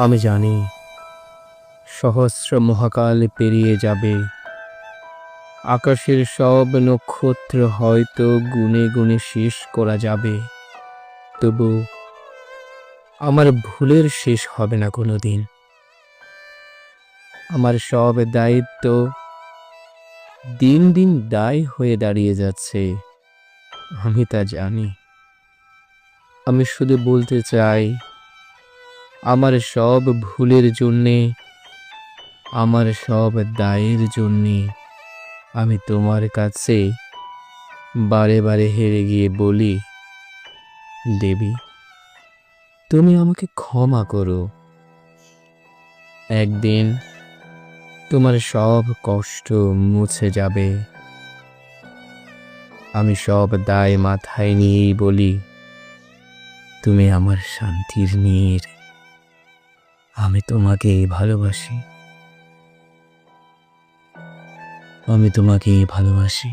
আমি জানি সহস্র মহাকাল পেরিয়ে যাবে, আকাশের সব নক্ষত্র হয়তো গুনে গুনে শেষ করা যাবে, তবু আমার ভুলের শেষ হবে না কোনোদিন। আমার সব দায়িত্ব দিন দিন দায় হয়ে দাঁড়িয়ে যাচ্ছে, আমি তা জানি। আমি শুধু বলতে চাই, আমার সব ভুলের জন্যে, আমার সব দায়ের জন্যে আমি তোমার কাছে বারে বারে হেরে গিয়ে বলি, দেবী তুমি আমাকে ক্ষমা করো। একদিন তোমার সব কষ্ট মুছে যাবে। আমি সব দায় মাথায় নিয়েই বলি, তুমি আমার শান্তির নীড়, আমি তোমাকে ভালোবাসি, আমি তোমাকে ভালোবাসি।